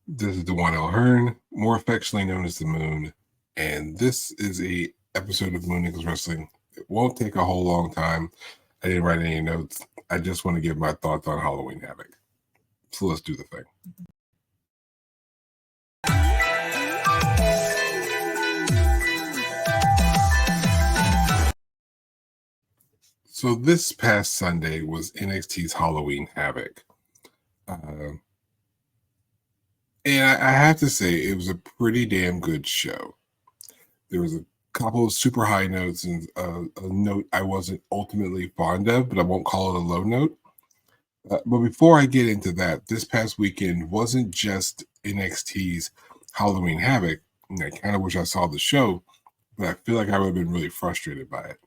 This is Dewan L. Hearn, more affectionately known as the Moon, and this is a episode of Moon Eagles Wrestling. It won't take a whole long time. I didn't write any notes. I just want to give my thoughts on Halloween Havoc. So let's do the thing. So this past Sunday was NXT's Halloween Havoc. And I have to say, it was a pretty damn good show. There was a couple of super high notes and a note I wasn't ultimately fond of, but I won't call it a low note. But before I get into that, this past weekend wasn't just NXT's Halloween Havoc. And I kind of wish I saw the show, but I feel like I would have been really frustrated by it.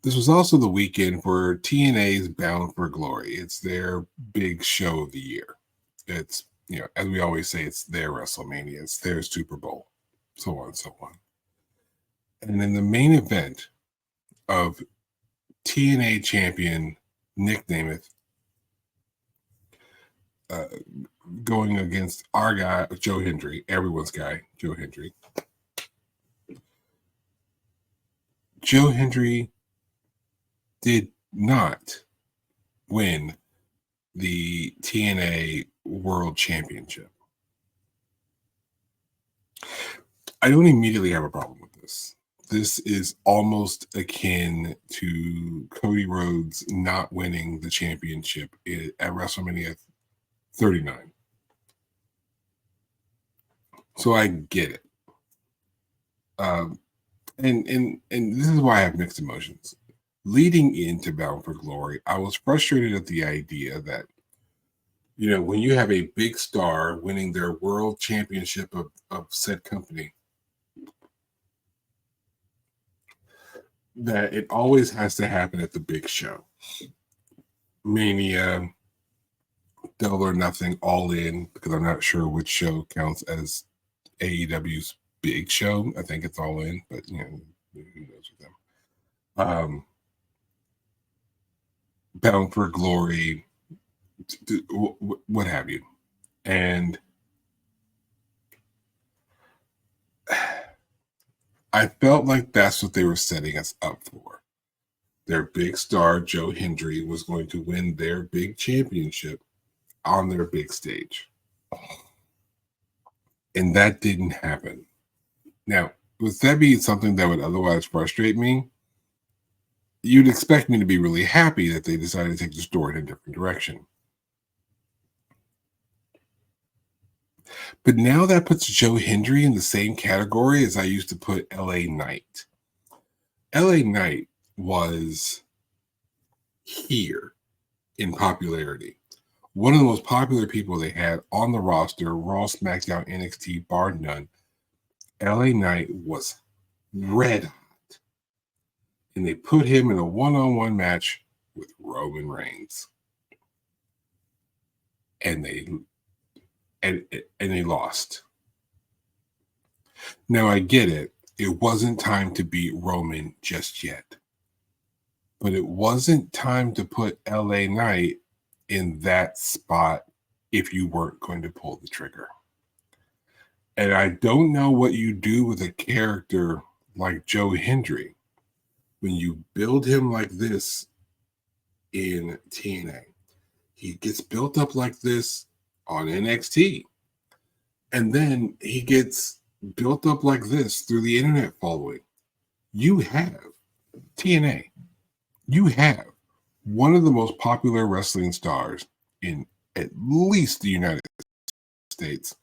This was also the weekend for TNA's Bound for Glory. It's their big show of the year. It's, as we always say, it's their WrestleMania. It's their Super Bowl, so on and so on. And then the main event of TNA champion Nick Nemeth going against our guy, Joe Hendry, everyone's guy, Joe Hendry. Joe Hendry did not win the TNA World Championship. I don't immediately have a problem with this. This is almost akin to Cody Rhodes not winning the championship at WrestleMania 39. So I get it. And this is why I have mixed emotions. Leading into Bound for Glory, I was frustrated at the idea that, when you have a big star winning their world championship of said company, that it always has to happen at the big show. Mania, Double or Nothing, All In, because I'm not sure which show counts as AEW's big show. I think it's All In, but who knows with them. Bound for Glory, what have you. And I felt like that's what they were setting us up for. Their big star, Joe Hendry, was going to win their big championship on their big stage. And that didn't happen. Now, with that being something that would otherwise frustrate me, you'd expect me to be really happy that they decided to take the story in a different direction. But now that puts Joe Hendry in the same category as I used to put LA Knight. LA Knight was here in popularity. One of the most popular people they had on the roster, Raw, SmackDown, NXT, bar none. LA Knight was red hot. And they put him in a one-on-one match with Roman Reigns. And they lost. Now, I get it. It wasn't time to beat Roman just yet. But it wasn't time to put LA Knight in that spot if you weren't going to pull the trigger. And I don't know what you do with a character like Joe Hendry when you build him like this in TNA. He gets built up like this on NXT. And then he gets built up like this through the internet following. You have TNA. You have one of the most popular wrestling stars in at least the United States,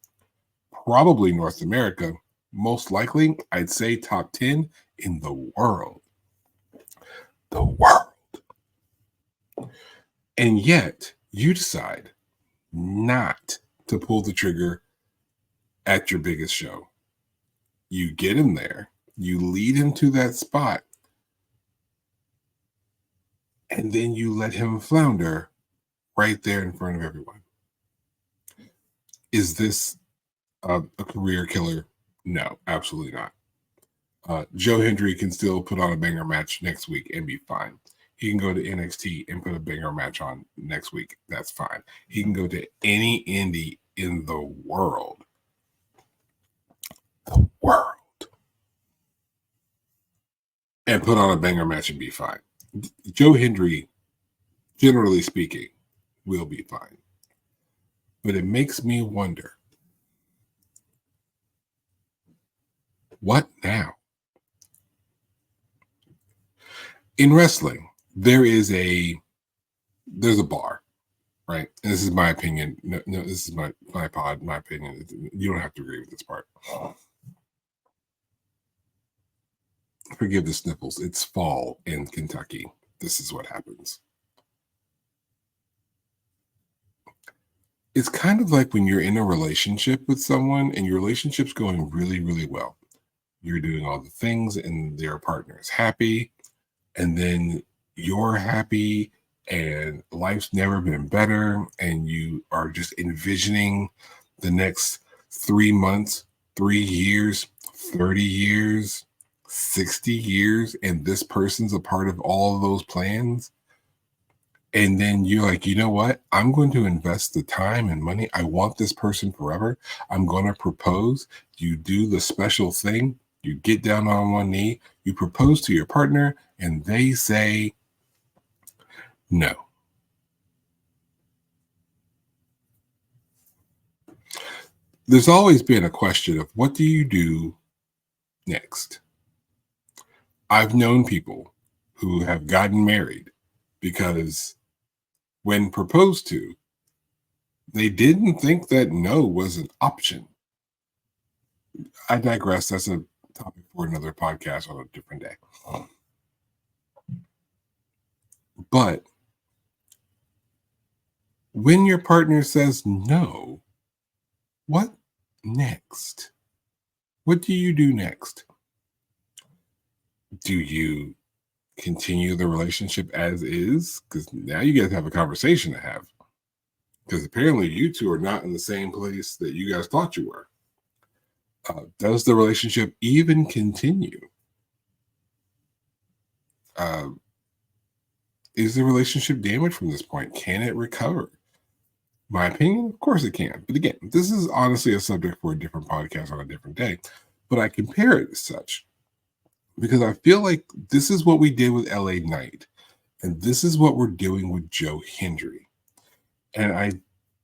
probably North America, most likely, I'd say top 10 in the world. The world. And yet, you decide not to pull the trigger at your biggest show. You get him there. You lead him to that spot. And then you let him flounder right there in front of everyone. Is this a career killer? No, absolutely not. Joe Hendry can still put on a banger match next week and be fine. He can go to NXT and put a banger match on next week. That's fine. He can go to any indie in the world. The world. And put on a banger match and be fine. Joe Hendry, generally speaking, will be fine. But it makes me wonder, what now? In wrestling, there's a bar, right? And this is my opinion. No, this is my pod, my opinion. You don't have to agree with this part. Forgive the sniffles. It's fall in Kentucky. This is what happens. It's kind of like when you're in a relationship with someone and your relationship's going really, really well. You're doing all the things and their partner is happy. And then you're happy and life's never been better. And you are just envisioning the next 3 months, 3 years, 30 years, 60 years. And this person's a part of all of those plans. And then you're like, you know what? I'm going to invest the time and money. I want this person forever. I'm going to propose. You do the special thing. You get down on one knee. You propose to your partner, and they say no. There's always been a question of what do you do next? I've known people who have gotten married because when proposed to, they didn't think that no was an option. I digress. That's a topic for another podcast on a different day. But when your partner says no, what next? What do you do next? Do you continue the relationship as is? Because now you guys have a conversation to have. Because apparently you two are not in the same place that you guys thought you were. Does the relationship even continue? Is the relationship damaged from this point? Can it recover? My opinion, of course it can. But again, this is honestly a subject for a different podcast on a different day. But I compare it as such because I feel like this is what we did with LA Knight. And this is what we're doing with Joe Hendry. And I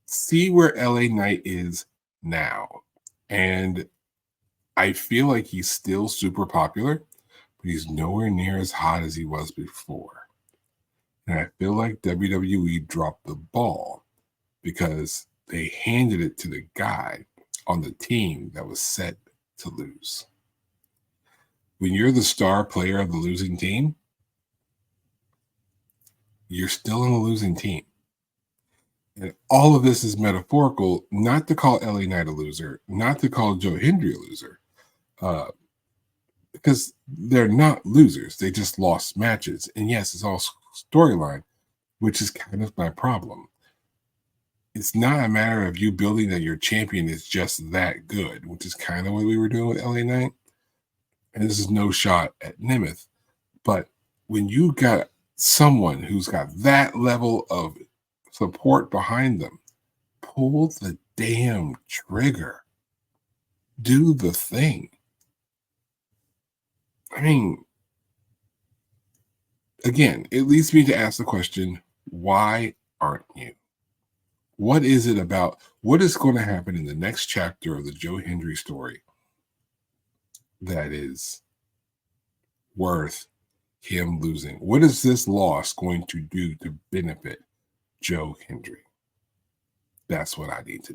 see where LA Knight is now. And I feel like he's still super popular, but he's nowhere near as hot as he was before. And I feel like WWE dropped the ball because they handed it to the guy on the team that was set to lose. When you're the star player of the losing team, you're still on a losing team. And all of this is metaphorical, not to call LA Knight a loser, not to call Joe Hendry a loser, because they're not losers. They just lost matches. And yes, it's all storyline, which is kind of my problem. It's not a matter of you building that your champion is just that good, which is kind of what we were doing with LA Knight. And this is no shot at Nemeth. But when you got someone who's got that level of support behind them, pull the damn trigger. Do the thing. I mean, again, it leads me to ask the question, why aren't you? What is it about? What is going to happen in the next chapter of the Joe Hendry story that is worth him losing? What is this loss going to do to benefit Joe Hendry? That's what I need to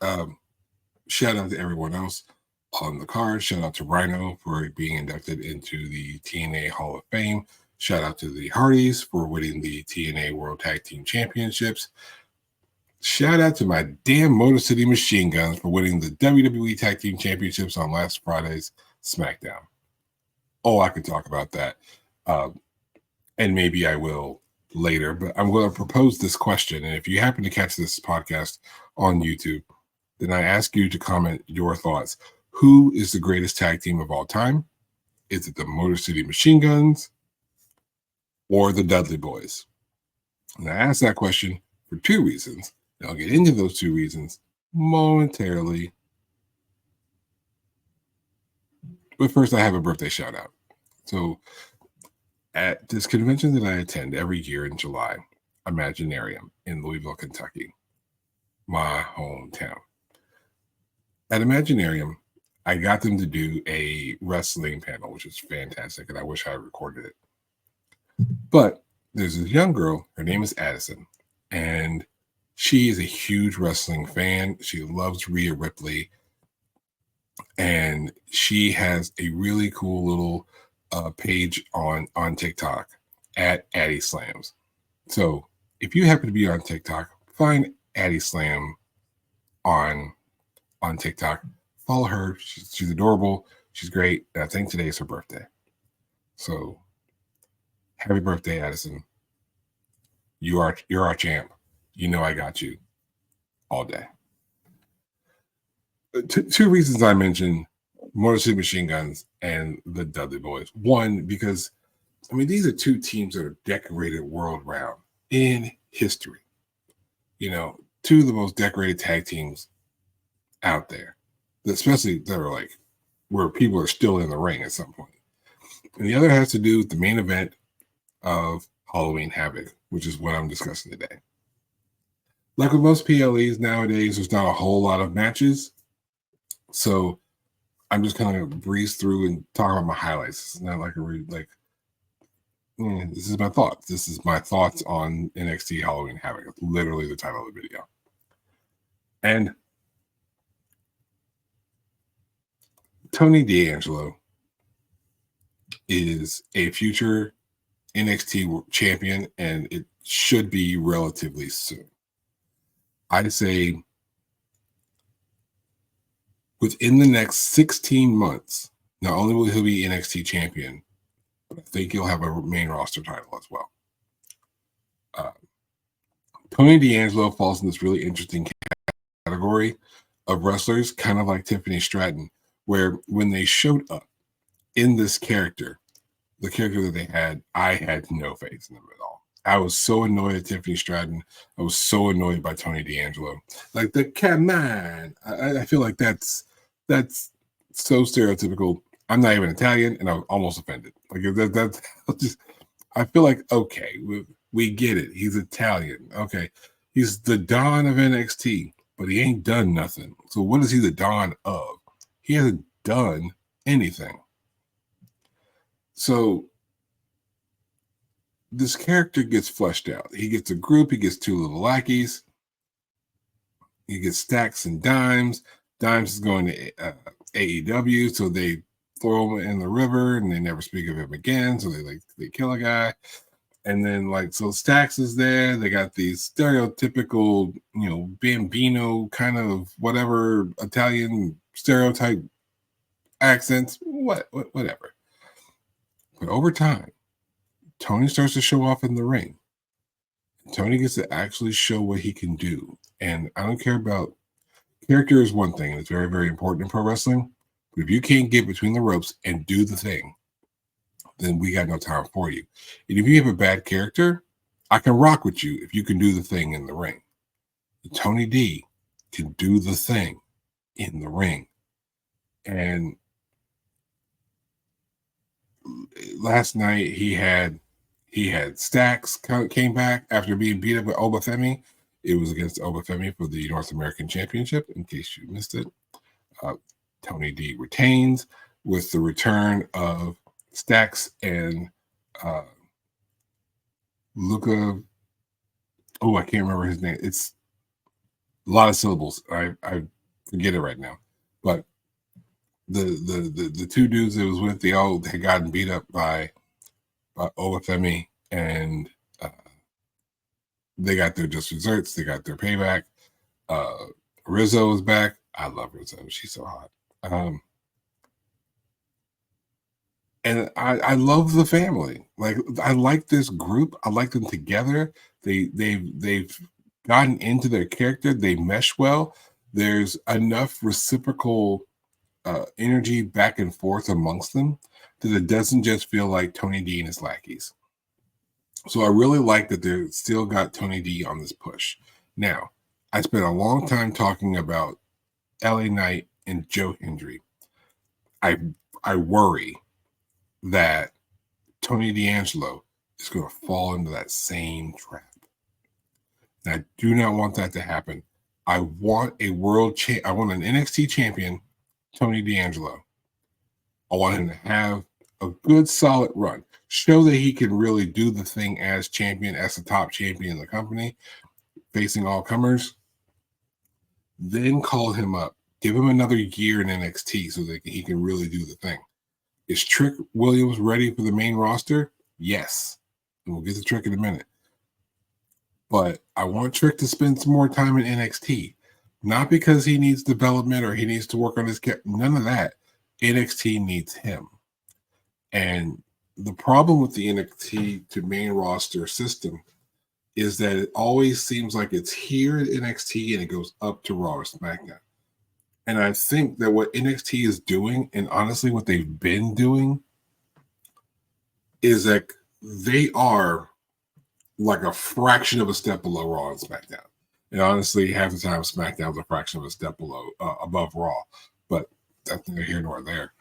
know. Shout out to everyone else on the card. Shout out to Rhino for being inducted into the TNA Hall of Fame. Shout out to the Hardys for winning the TNA World Tag Team Championships. Shout out to my damn Motor City Machine Guns for winning the WWE Tag Team Championships on last Friday's SmackDown. Oh, I could talk about that. And maybe I will later, but I'm going to propose this question. And if you happen to catch this podcast on YouTube, then I ask you to comment your thoughts. Who is the greatest tag team of all time? Is it the Motor City Machine Guns or the Dudley Boys? And I ask that question for two reasons. And I'll get into those two reasons momentarily. But first, I have a birthday shout out. So, at this convention that I attend every year in July, Imaginarium in Louisville, Kentucky, my hometown. At Imaginarium, I got them to do a wrestling panel, which is fantastic, and I wish I recorded it. But there's this young girl, her name is Addison, and she is a huge wrestling fan. She loves Rhea Ripley, and she has a really cool little page on TikTok at Addie Slams. So if you happen to be on TikTok, find Addie Slam on TikTok. Follow her. She's adorable. She's great. And I think today is her birthday. So happy birthday, Addison. You're our champ. You know I got you all day. Two reasons I mentioned Motor City Machine Guns and the Dudley Boys. One, because I mean, these are two teams that are decorated world round in history. You know, two of the most decorated tag teams out there, especially that are like where people are still in the ring at some point. And the other has to do with the main event of Halloween Havoc, which is what I'm discussing today. Like with most PLEs nowadays, there's not a whole lot of matches. So I'm just kind of breeze through and talk about my highlights. It's not like this is my thoughts. This is my thoughts on NXT Halloween Havoc. It's literally the title of the video. And Tony D'Angelo is a future NXT champion, and it should be relatively soon. I'd say within the next 16 months, not only will he be NXT champion, but I think he'll have a main roster title as well. Tony D'Angelo falls in this really interesting category of wrestlers, kind of like Tiffany Stratton, where when they showed up in this character, the character that they had, I had no faith in them at all. I was so annoyed at Tiffany Stratton. I was so annoyed by Tony D'Angelo. Like the come on. I feel like that's so stereotypical. I'm not even Italian, and I was almost offended. Like that's just. I feel like okay, we get it. He's Italian. Okay, he's the Don of NXT, but he ain't done nothing. So what is he the Don of? He hasn't done anything. So this character gets fleshed out. He gets a group. He gets two little lackeys. He gets Stacks and Dimes. Dimes is going to AEW, so they throw him in the river and they never speak of him again. So they kill a guy. And then so Stacks is there. They got these stereotypical, Bambino kind of whatever Italian stereotype accents, whatever. But over time, Tony starts to show off in the ring. Tony gets to actually show what he can do. And I don't care about character is one thing, and it's very, very important in pro wrestling. But if you can't get between the ropes and do the thing, then we got no time for you. And if you have a bad character, I can rock with you if you can do the thing in the ring. Tony D can do the thing in the ring. And last night he had Stacks came back after being beat up with Obafemi. It was against Obafemi for the North American Championship, in case you missed it. Tony D retains with the return of Stacks and Luca. Oh, I can't remember his name. It's a lot of syllables. I forget it right now. But the two dudes that was with, they all had gotten beat up by Obafemi, and they got their just desserts. They got their payback. Rizzo is back. I love Rizzo. She's so hot. And I love the family. Like I like this group. I like them together. They've gotten into their character. They mesh well. There's enough reciprocal energy back and forth amongst them that it doesn't just feel like Tony D and his lackeys. So I really like that they still got Tony D on this push. Now, I spent a long time talking about LA Knight and Joe Hendry. I worry that Tony D'Angelo is going to fall into that same trap. And I do not want that to happen. I want I want an NXT champion, Tony D'Angelo. I want him to have a good, solid run. Show that he can really do the thing as champion, as the top champion in the company, facing all comers. Then call him up. Give him another year in NXT so that he can really do the thing. Is Trick Williams ready for the main roster? Yes. And we'll get to Trick in a minute. But I want Trick to spend some more time in NXT. Not because he needs development or he needs to work on his character. None of that. NXT needs him. And the problem with the NXT to main roster system is that it always seems like it's here at NXT and it goes up to Raw or SmackDown. And I think that what NXT is doing, and honestly what they've been doing, is that they are like a fraction of a step below Raw and SmackDown. And honestly, half the time SmackDown is a fraction of a step above Raw. But that's neither here nor there.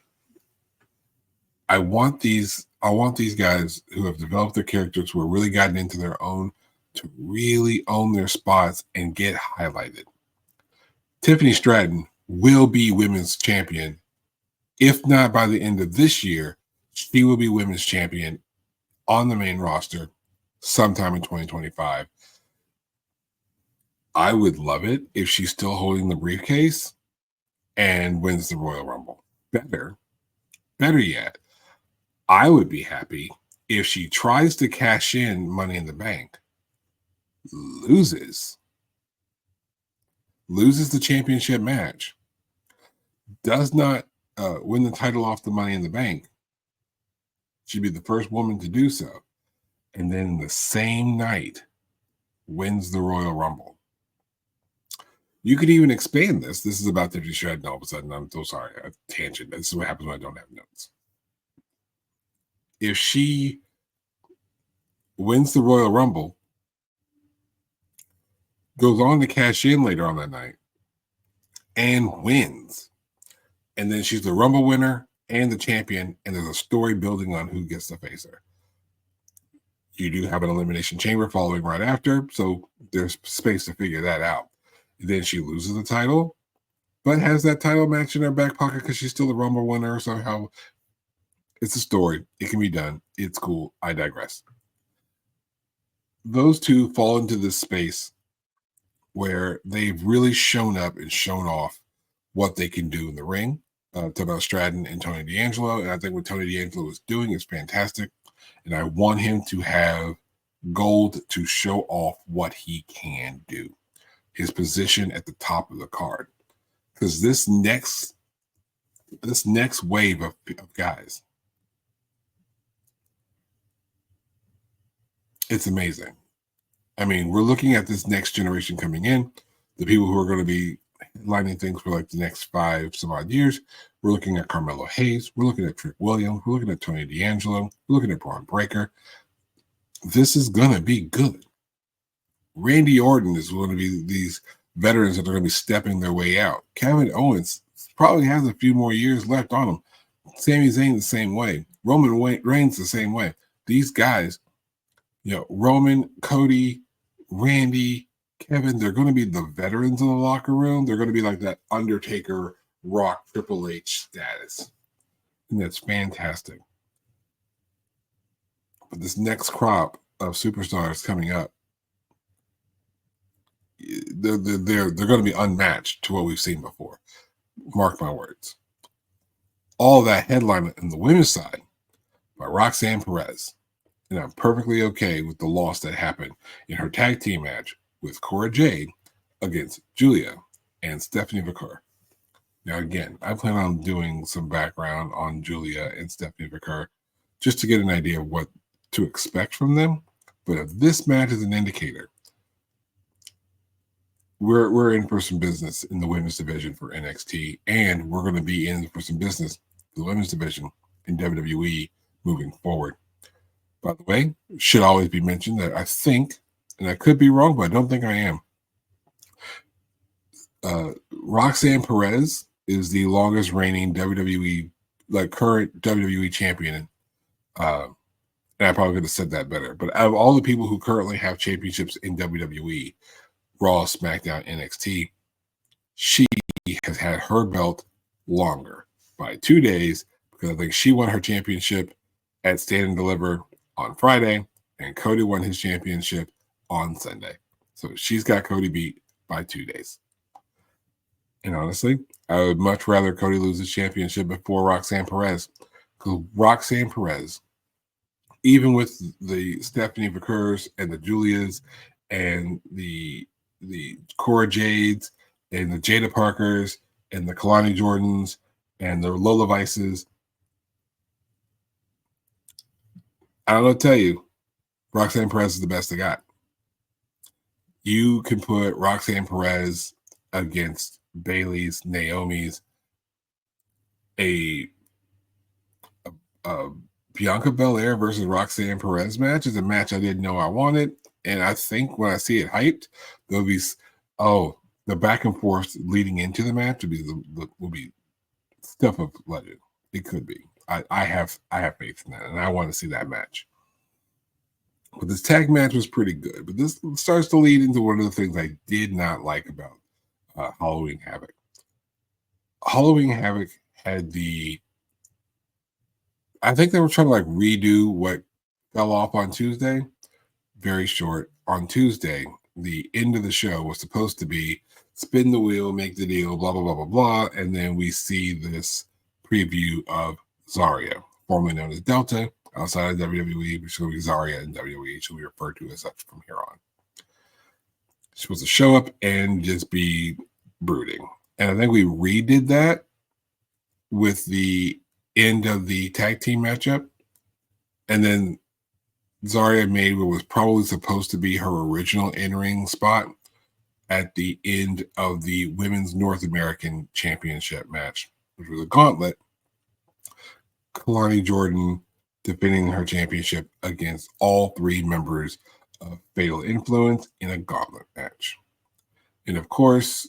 I want these guys who have developed their characters, who have really gotten into their own, to really own their spots and get highlighted. Tiffany Stratton will be women's champion. If not by the end of this year, she will be women's champion on the main roster sometime in 2025. I would love it if she's still holding the briefcase and wins the Royal Rumble. Better yet, I would be happy if she tries to cash in Money in the Bank, loses the championship match, does not win the title off the Money in the Bank. She'd be the first woman to do so. And then the same night wins the Royal Rumble. You could even expand this. This is about Tiffany Stratton. All of a sudden, I'm so sorry. A tangent. This is what happens when I don't have notes. If she wins the Royal Rumble, goes on to cash in later on that night, and wins, and then she's the Rumble winner and the champion, and there's a story building on who gets to face her. You do have an Elimination Chamber following right after, so there's space to figure that out. Then she loses the title, but has that title match in her back pocket because she's still the Rumble winner somehow. It's a story. It can be done. It's cool. I digress. Those two fall into this space where they've really shown up and shown off what they can do in the ring. Talk about Stratton and Tony D'Angelo. And I think what Tony D'Angelo is doing is fantastic. And I want him to have gold to show off what he can do. His position at the top of the card. Because this next wave of guys, it's amazing. I mean, we're looking at this next generation coming in, the people who are going to be lining things for like the next 5 some odd years. We're looking at Carmelo Hayes. We're looking at Trick Williams. We're looking at Tony D'Angelo. We're looking at Braun Breaker. This is going to be good. Randy Orton is going to be these veterans that are going to be stepping their way out. Kevin Owens probably has a few more years left on him. Sami Zayn the same way. Roman Reigns the same way. These guys, Roman, Cody, Randy, Kevin, they're going to be the veterans in the locker room. They're going to be like that Undertaker, Rock, Triple H status. And that's fantastic. But this next crop of superstars coming up, they're going to be unmatched to what we've seen before. Mark my words. All that headline on the women's side by Roxanne Perez. And I'm perfectly okay with the loss that happened in her tag team match with Cora Jade against Julia and Stephanie Vaquer. Now, again, I plan on doing some background on Julia and Stephanie Vaquer just to get an idea of what to expect from them. But if this match is an indicator, we're in for some business in the women's division for NXT, and we're going to be in for some business for the women's division in WWE moving forward. By the way, should always be mentioned that I think, and I could be wrong, but I don't think I am. Roxanne Perez is the longest reigning WWE, current WWE champion. And I probably could have said that better. But out of all the people who currently have championships in WWE, Raw, SmackDown, NXT, she has had her belt longer by 2 days, because I think she won her championship at Stand and Deliver on Friday, and Cody won his championship on Sunday. So she's got Cody beat by 2 days. And honestly, I would much rather Cody lose his championship before Roxanne Perez, because Roxanne Perez, even with the Stephanie Vickers and the Julias and the Cora Jades and the Jada Parkers and the Kalani Jordans and the Lola Vices, I don't know what to tell you, Roxanne Perez is the best they got. You can put Roxanne Perez against Bayley's, Naomi's, a Bianca Belair versus Roxanne Perez match is a match I didn't know I wanted. And I think when I see it hyped, there'll be, the back and forth leading into the match will be stuff of legend. It could be. I have faith in that, and I want to see that match. But this tag match was pretty good. But this starts to lead into one of the things I did not like about Halloween Havoc. Halloween Havoc had I think they were trying to redo what fell off on Tuesday. Very short. On Tuesday, the end of the show was supposed to be spin the wheel, make the deal, blah, blah, blah, blah, blah. And then we see this preview of Zarya, formerly known as Delta, outside of WWE, which will be Zarya in WWE. She'll be referred to as such from here on. She's supposed to show up and just be brooding. And I think we redid that with the end of the tag team matchup. And then Zarya made what was probably supposed to be her original in-ring spot at the end of the Women's North American Championship match, which was a gauntlet. Kalani Jordan defending her championship against all 3 members of Fatal Influence in a gauntlet match. And of course,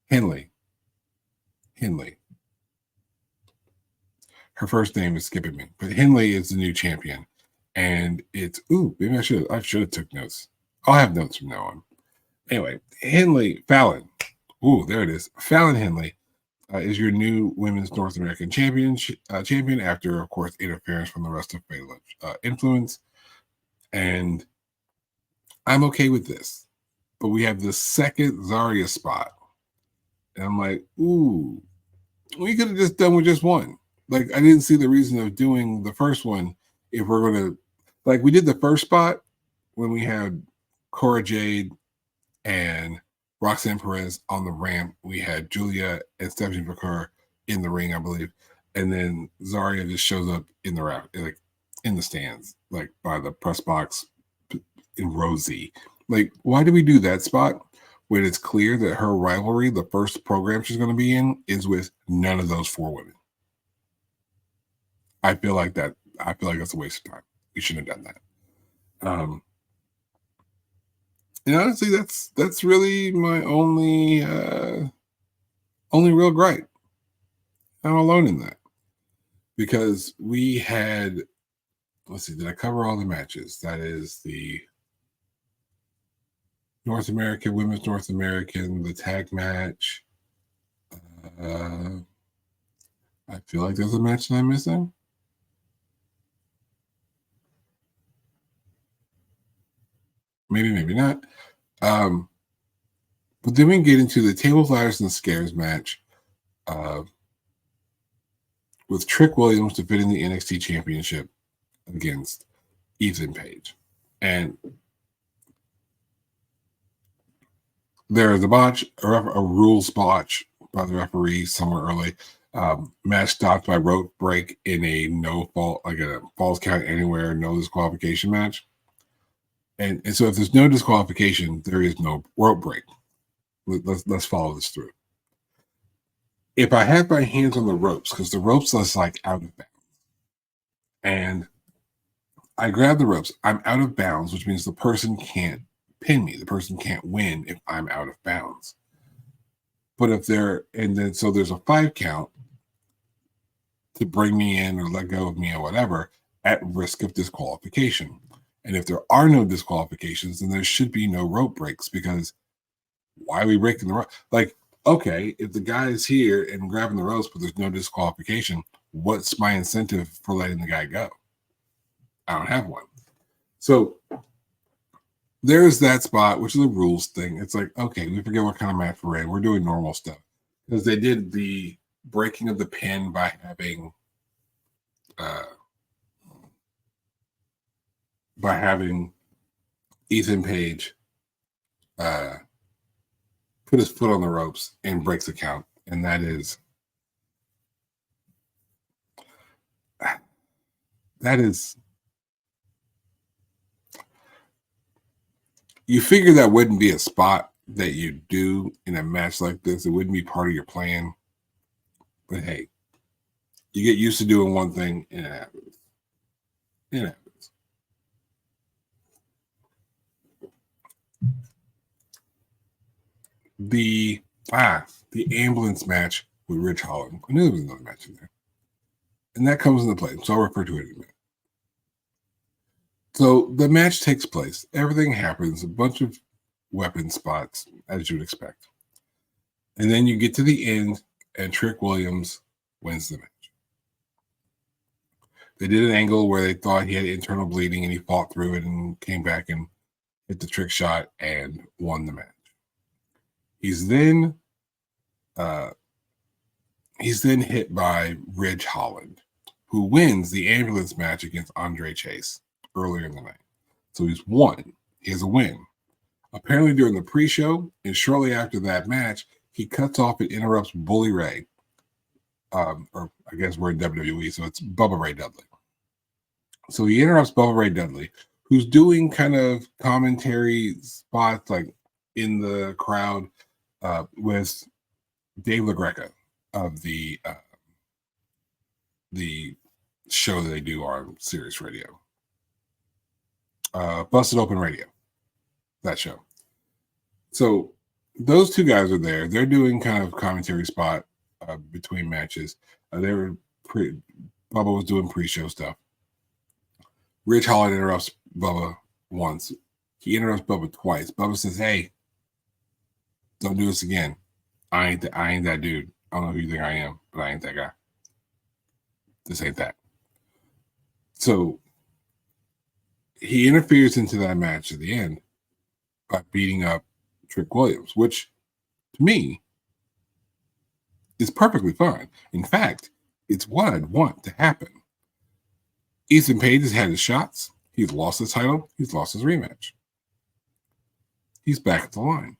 Henley. Her first name is skipping me, but Henley is the new champion. And it's, maybe I should have took notes. I'll have notes from now on. Anyway, Fallon. There it is. Fallon Henley is your new Women's North American champion after, of course, interference from the rest of Fatal Influence. And I'm okay with this. But we have the second Zarya spot. And I'm like, we could have just done with just one. I didn't see the reason of doing the first one if we're going to, we did the first spot when we had Cora Jade and Roxanne Perez on the ramp. We had Julia and Stephanie Vickers in the ring, I believe. And then Zarya just shows up in the wrap, in the stands, by the press box in Rosie. Why do we do that spot when it's clear that her rivalry, the first program she's going to be in, is with none of those 4 women? I feel like that's a waste of time. We shouldn't have done that. And honestly, that's really my only real gripe. I'm alone in that, because we had, let's see, did I cover all the matches? That is the North American, Women's North American, the tag match. I feel like there's a match that I'm missing. Maybe not. But then we get into the tables, ladders, and scares match with Trick Williams defending the NXT Championship against Ethan Page. And there is a botch, a rules botch by the referee somewhere early. Match stopped by rope break in a no fault, a falls count anywhere, no disqualification match. And so if there's no disqualification, there is no rope break. Let's follow this through. If I have my hands on the ropes, because the ropes is like out of bounds, and I grab the ropes, I'm out of bounds, which means the person can't pin me. The person can't win if I'm out of bounds. But if they're, and then so there's a 5 count to bring me in or let go of me or whatever at risk of disqualification. And if there are no disqualifications, then there should be no rope breaks, because why are we breaking the rope? Like, okay, if the guy is here and grabbing the ropes, but there's no disqualification, what's my incentive for letting the guy go? I don't have one. So there's that spot, which is a rules thing. It's like, okay, we forget what kind of match we're in. We're doing normal stuff, because they did the breaking of the pin by having Ethan Page put his foot on the ropes and breaks the count, and that is you figure that wouldn't be a spot that you do in a match like this. It wouldn't be part of your plan. But hey, you get used to doing one thing and it happens. It happens. The ambulance match with Rich Holland. I knew there was another match in there. And that comes into play. So I'll refer to it in a minute. So the match takes place. Everything happens. A bunch of weapon spots, as you would expect. And then you get to the end, and Trick Williams wins the match. They did an angle where they thought he had internal bleeding, and he fought through it and came back and hit the trick shot and won the match. He's then hit by Ridge Holland, who wins the ambulance match against Andre Chase earlier in the night. So he's won. He has a win. Apparently during the pre-show and shortly after that match, he cuts off and interrupts Bully Ray. Or I guess we're in WWE, so it's Bubba Ray Dudley. So he interrupts Bubba Ray Dudley, who's doing kind of commentary spots like in the crowd with Dave LaGreca of the show that they do on Sirius Radio. Busted Open Radio, that show. So those two guys are there. They're doing kind of commentary spot between matches. Bubba was doing pre-show stuff. Rich Holland interrupts Bubba once. He interrupts Bubba twice. Bubba says, "Hey, don't do this again. I ain't that dude. I don't know who you think I am, but I ain't that guy. This ain't that." So he interferes into that match at the end by beating up Trick Williams, which to me is perfectly fine. In fact, it's what I'd want to happen. Ethan Page has had his shots. He's lost his title. He's lost his rematch. He's back at the line.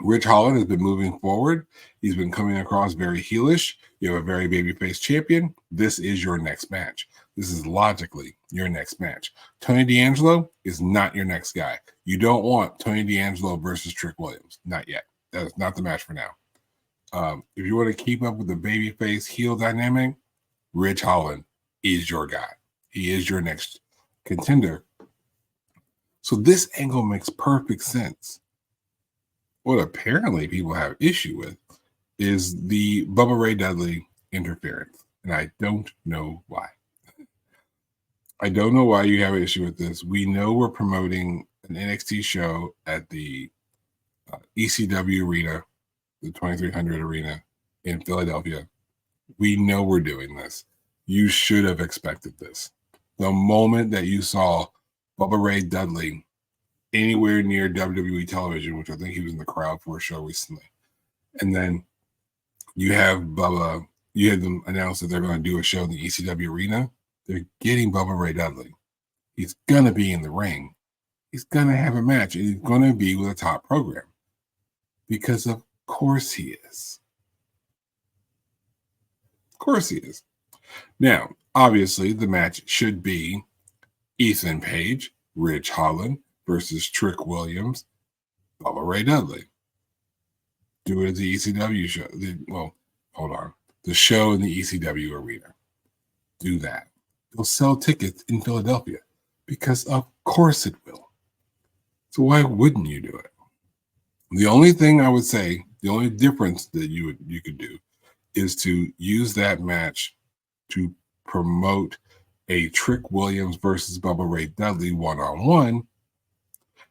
Rich Holland has been moving forward. He's been coming across very heelish. You have a very babyface champion. This is your next match. This is logically your next match. Tony D'Angelo is not your next guy. You don't want Tony D'Angelo versus Trick Williams. Not yet. That is not the match for now. If you want to keep up with the babyface heel dynamic, Rich Holland is your guy. He is your next contender. So this angle makes perfect sense. What apparently people have issue with is the Bubba Ray Dudley interference. And I don't know why. I don't know why you have an issue with this. We know we're promoting an NXT show at the ECW arena, the 2300 arena in Philadelphia. We know we're doing this. You should have expected this. The moment that you saw Bubba Ray Dudley anywhere near WWE television, which I think he was in the crowd for a show recently, and then you have Bubba, you had them announce that they're going to do a show in the ECW arena. They're getting Bubba Ray Dudley. He's going to be in the ring. He's going to have a match, and he's going to be with a top program. Because of course he is. Of course he is. Now, obviously, the match should be Ethan Page, Ridge Holland versus Trick Williams, Bubba Ray Dudley. Do it at the ECW show. Well, Hold on. The show in the ECW arena. Do that. It'll sell tickets in Philadelphia because of course it will. So why wouldn't you do it? The only thing I would say, the only difference that you could do is to use that match to promote a Trick Williams versus Bubba Ray Dudley one-on-one.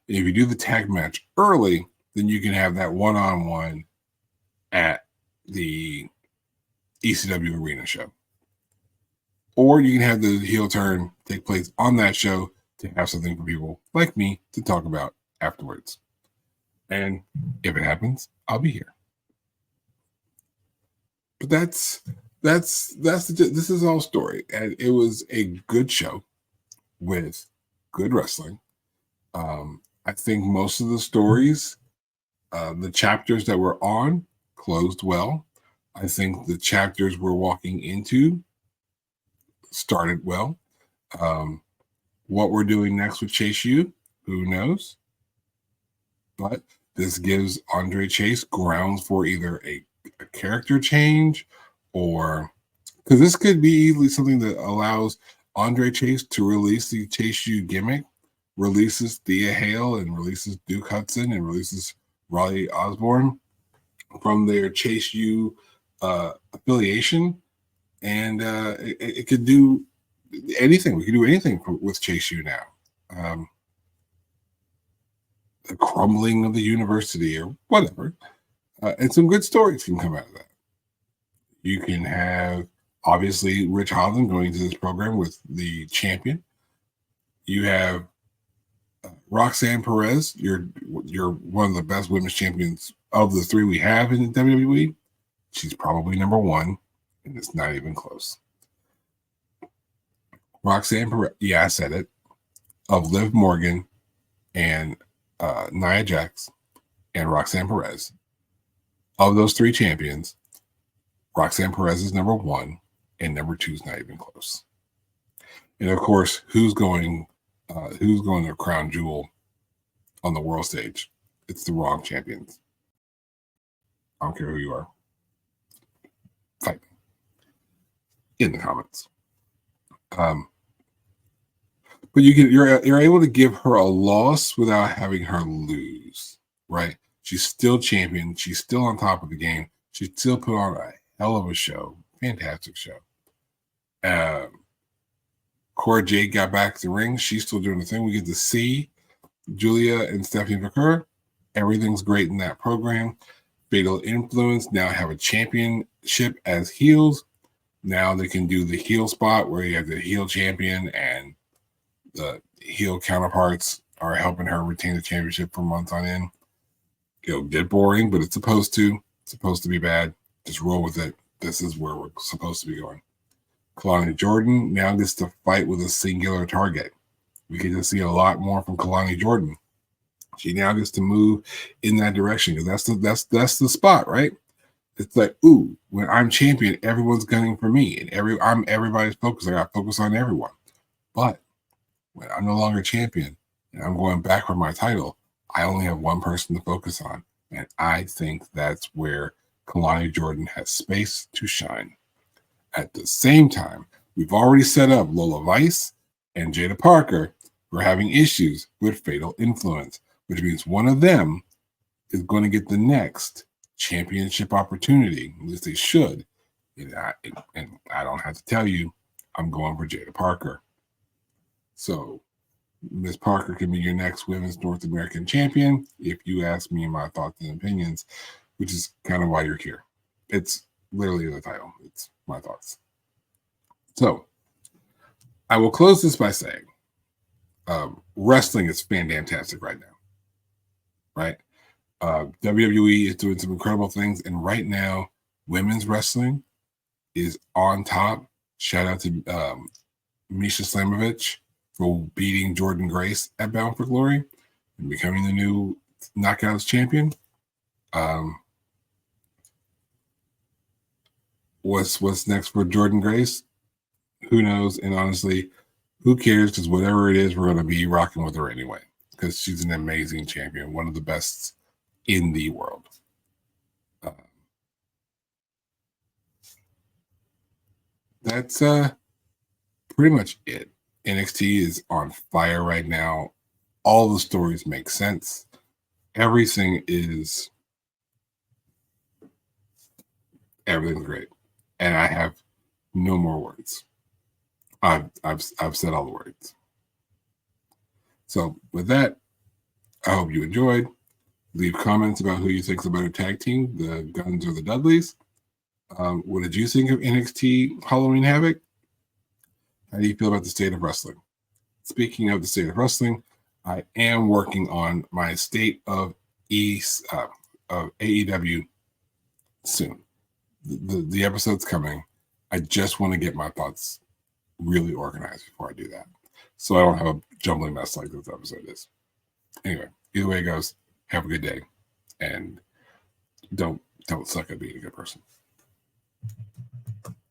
If you do the tag match early, then you can have that one-on-one at the ECW arena show. Or you can have the heel turn take place on that show to have something for people like me to talk about afterwards. And if it happens, I'll be here. But this is all story. And it was a good show with good wrestling. I think most of the stories, the chapters that were on, closed well. I think the chapters we're walking into started well. What we're doing next with Chase U, who knows? But this gives Andre Chase grounds for either a character change, or because this could be easily something that allows Andre Chase to release the Chase U gimmick, releases Thea Hale and releases Duke Hudson and releases Raleigh Osborne from their Chase U affiliation, and it could do anything. We could do anything with Chase U now. The crumbling of the university or whatever, and some good stories can come out of that. You can have obviously Rich Holland going to this program with the champion. You have Roxanne Perez. You're one of the best women's champions of the three we have in the WWE. She's probably number one, and it's not even close. Roxanne Perez, yeah, I said it, of Liv Morgan and Nia Jax and Roxanne Perez. Of those three champions, Roxanne Perez is number one, and number two is not even close. And of course, who's going to crown jewel on the world stage? It's the Raw champions. I don't care who you are. Fight me in the comments. But you're able to give her a loss without having her lose, right? She's still champion. She's still on top of the game. She still put on a hell of a show. Fantastic show. Cora Jade got back to the ring. She's still doing the thing. We get to see Julia and Stephanie McCurry. Everything's great in that program. Fatal Influence now have a championship as heels. Now they can do the heel spot where you have the heel champion and the heel counterparts are helping her retain the championship for months on end. It'll get boring, but it's supposed to. It's supposed to be bad. Just roll with it. This is where we're supposed to be going. Kalani Jordan now gets to fight with a singular target. We get to see a lot more from Kalani Jordan. She now gets to move in that direction because that's the spot, right? It's like, ooh, when I'm champion, everyone's gunning for me, and I'm everybody's focus. I got focus on everyone. But when I'm no longer champion and I'm going back for my title, I only have one person to focus on, and I think that's where Kalani Jordan has space to shine. At the same time, we've already set up Lola Vice and Jada Parker for having issues with Fatal Influence, which means one of them is going to get the next championship opportunity. At least they should. And I don't have to tell you, I'm going for Jada Parker. So Ms. Parker can be your next Women's North American champion if you ask me my thoughts and opinions, which is kind of why you're here. It's literally in the title. It's my thoughts. So I will close this by saying wrestling is fantastic right now, right? WWE is doing some incredible things, and right now women's wrestling is on top. Shout out to Misha Slamovich for beating Jordan Grace at Bound for Glory and becoming the new Knockouts champion. What's next for Jordan Grace? Who knows? And honestly, who cares? Because whatever it is, we're going to be rocking with her anyway. Because she's an amazing champion, one of the best in the world. that's pretty much it. NXT is on fire right now. All the stories make sense. Everything's great, and I have no more words. I've said all the words. So with that, I hope you enjoyed. Leave comments about who you think is a better tag team, the Guns or the Dudleys. What did you think of NXT Halloween Havoc? How do you feel about the state of wrestling? Speaking of the state of wrestling, I am working on my state of AEW soon. The episode's coming. I just want to get my thoughts really organized before I do that, so I don't have a jumbling mess like this episode is. Anyway, either way it goes, have a good day, and don't suck at being a good person.